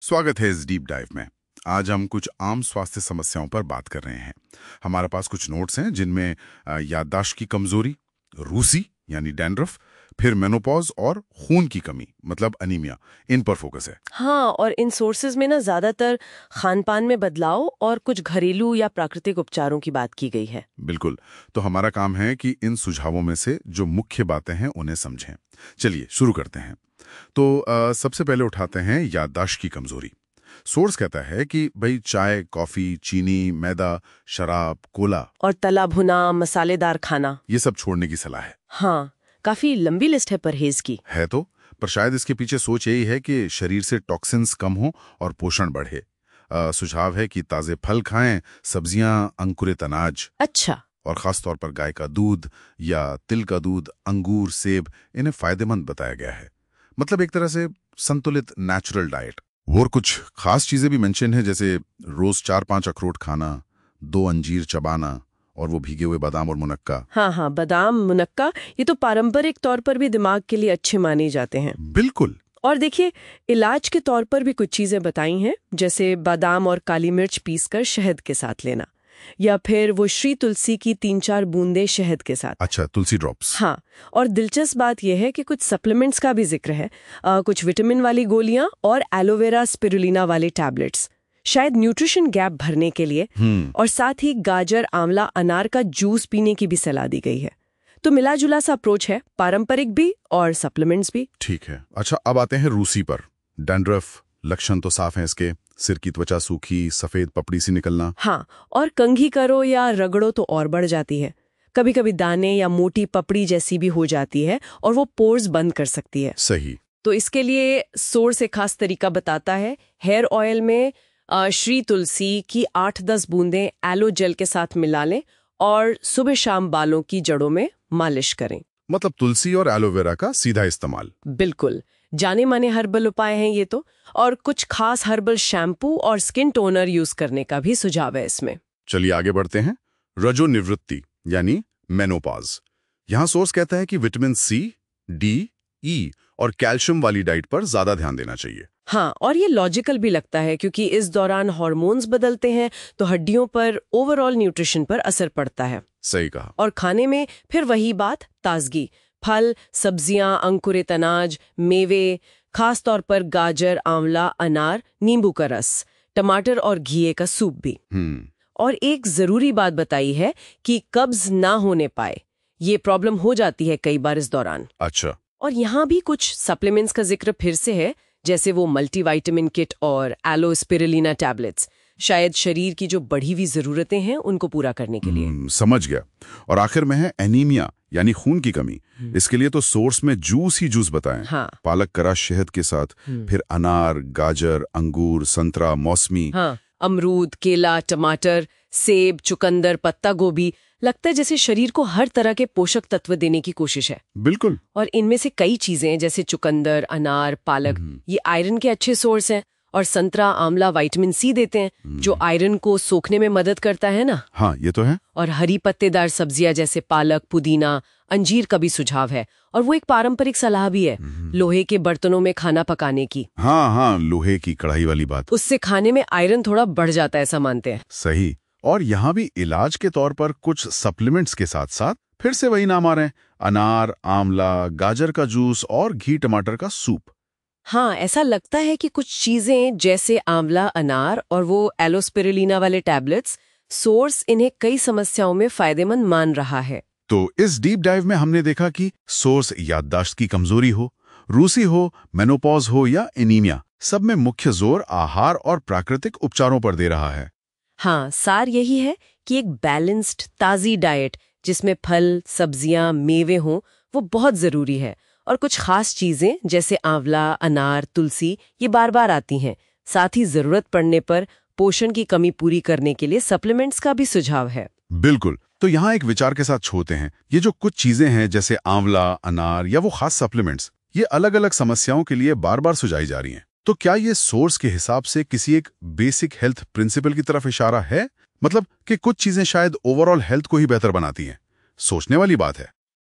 स्वागत है इस डीप डाइव में। आज हम कुछ आम स्वास्थ्य समस्याओं पर बात कर रहे हैं। हमारे पास कुछ नोट्स हैं जिनमें याददाश्त की कमजोरी, रूसी यानी डैंड्रफ, फिर मेनोपॉज और खून की कमी मतलब अनीमिया, इन पर फोकस है। हाँ, और इन सोर्सेज में ना ज्यादातर खान पान में बदलाव और कुछ घरेलू या प्राकृतिक उपचारों की बात की गई है। बिल्कुल। तो हमारा काम है कि इन सुझावों में से जो मुख्य बातें हैं उन्हें समझें। चलिए शुरू करते हैं। तो सबसे पहले उठाते हैं याददाश्त की कमजोरी। सोर्स कहता है कि भाई चाय, कॉफी, चीनी, मैदा, शराब, कोला और तला भुना मसालेदार खाना, ये सब छोड़ने की सलाह है। हाँ, काफी लंबी लिस्ट है परहेज की। है तो, पर शायद इसके पीछे सोच यही है कि शरीर से टॉक्सिन्स कम हो और पोषण बढ़े। सुझाव है कि ताजे फल खाएं, सब्जियां, अंकुरित अनाज। अच्छा। और खास तौर पर गाय का दूध या तिल का दूध, अंगूर, सेब, इन्हें फायदेमंद बताया गया है। मतलब एक तरह से संतुलित नेचुरल डाइट। और कुछ खास चीजें भी मेंशन है, जैसे रोज 4-5 अखरोट खाना, 2 अंजीर चबाना और वो भीगे हुए बादाम और मुनक्का। हाँ, बादाम, मुनक्का, ये तो पारंपरिक तौर पर भी दिमाग के लिए अच्छे माने जाते हैं। बिल्कुल। और देखिए, इलाज के तौर पर भी कुछ चीजें बताई हैं, जैसे बादाम और काली मिर्च पीसकर शहद के साथ लेना, या फिर वो श्री तुलसी की 3-4 बूंदे शहद के साथ। अच्छा, तुलसी ड्रॉप्स। हाँ, और दिलचस्प बात यह है कि कुछ सप्लीमेंट्स का भी जिक्र है, कुछ विटामिन वाली गोलियां और एलोवेरा स्पिरुलिना वाले टैबलेट्स, शायद न्यूट्रिशन गैप भरने के लिए। और साथ ही गाजर, आंवला, अनार का जूस पीने की भी सलाह दी गई है। तो मिला जुला सा अप्रोच है, पारंपरिक भी और सप्लीमेंट्स भी। ठीक है। अच्छा, अब आते हैं रूसी पर। डैंड्रफ, लक्षण तो साफ हैं इसके। सिर की त्वचा सूखी, सफेद पपड़ी सी निकलना। हाँ, और कंघी करो या रगड़ो तो और बढ़ जाती है। कभी कभी दाने या मोटी पपड़ी जैसी भी हो जाती है और वो पोर्स बंद कर सकती है। सही। तो इसके लिए सोर्स एक खास तरीका बताता है। हेयर ऑयल में श्री तुलसी की 8-10 बूंदें एलो जेल के साथ मिला लें और सुबह शाम बालों की जड़ों में मालिश करें। मतलब तुलसी और एलोवेरा का सीधा इस्तेमाल। बिल्कुल, जाने माने हर्बल उपाय हैं ये तो। और कुछ खास हर्बल शैम्पू और स्किन टोनर यूज करने का भी सुझाव है इसमें। चलिए आगे बढ़ते हैं। रजोनिवृत्ति यानी मेनोपॉज। यहाँ सोर्स कहता है कि विटामिन सी, डी, ई और कैल्शियम वाली डाइट पर ज्यादा ध्यान देना चाहिए। हाँ, और ये लॉजिकल भी लगता है, क्योंकि इस दौरान हार्मोन्स बदलते हैं तो हड्डियों पर, ओवरऑल न्यूट्रिशन पर असर पड़ता है। सही कहा। और खाने में फिर वही बात, ताजगी, फल, सब्जियां, अंकुरित अनाज, मेवे, खास तौर पर गाजर, आंवला, अनार, नींबू का रस, टमाटर और घी का सूप भी। और एक जरूरी बात बताई है कि कब्ज ना होने पाए, ये प्रॉब्लम हो जाती है कई बार इस दौरान। अच्छा। और यहाँ भी कुछ सप्लीमेंट्स का जिक्र फिर से है, जैसे वो मल्टीविटामिन किट और एलो स्पिरुलिना टैबलेट्स, शायद शरीर की जो बढ़ी हुई जरूरतें हैं उनको पूरा करने के लिए। समझ गया। और आखिर में है एनीमिया यानी खून की कमी। इसके लिए तो सोर्स में जूस ही जूस बताएं। हाँ। पालक करा शहद के साथ, फिर अनार, गाजर, अंगूर, संतरा, मौसमी। हाँ, अमरूद, केला, टमाटर, सेब, चुकंदर, पत्ता गोभी। लगता है जैसे शरीर को हर तरह के पोषक तत्व देने की कोशिश है। बिल्कुल। और इनमें से कई चीजें जैसे चुकंदर, अनार, पालक, ये आयरन के अच्छे सोर्स हैं। और संतरा, आंवला विटामिन सी देते हैं, जो आयरन को सोखने में मदद करता है ना। हाँ, ये तो है। और हरी पत्तेदार सब्जियां जैसे पालक, पुदीना, अंजीर का भी सुझाव है। और वो एक पारंपरिक सलाह भी है, लोहे के बर्तनों में खाना पकाने की। हाँ, लोहे की कढ़ाई वाली बात। उससे खाने में आयरन थोड़ा बढ़ जाता है, ऐसा मानते हैं। सही। और यहाँ भी इलाज के तौर पर कुछ सप्लीमेंट्स के साथ साथ फिर से वही नाम आ रहे हैं, अनार, आंवला, गाजर का जूस और घी टमाटर का सूप। हाँ, ऐसा लगता है कि कुछ चीजें जैसे आंवला, अनार और वो एलोस्पिरुलिना वाले टैबलेट्स, सोर्स इन्हें कई समस्याओं में फायदेमंद मान रहा है। तो इस डीप डाइव में हमने देखा कि सोर्स याददाश्त की कमजोरी हो, रूसी हो, मेनोपॉज हो या एनीमिया, सब में मुख्य जोर आहार और प्राकृतिक उपचारों पर दे रहा है। हाँ, सार यही है कि एक बैलेंस्ड, ताजी डाइट जिसमें फल, सब्जियां, मेवे हों, वो बहुत जरूरी है। और कुछ खास चीजें जैसे आंवला, अनार, तुलसी, ये बार बार आती हैं। साथ ही जरूरत पड़ने पर पोषण की कमी पूरी करने के लिए सप्लीमेंट्स का भी सुझाव है। बिल्कुल। तो यहाँ एक विचार के साथ छोड़ते हैं। ये जो कुछ चीजें हैं जैसे आंवला, अनार या वो खास सप्लीमेंट्स, ये अलग अलग समस्याओं के लिए बार बार सुझाई जा रही हैं। तो क्या ये सोर्स के हिसाब से किसी एक बेसिक हेल्थ प्रिंसिपल की तरफ इशारा है? मतलब कि कुछ चीजें शायद ओवरऑल हेल्थ को ही बेहतर बनाती हैं। सोचने वाली बात है।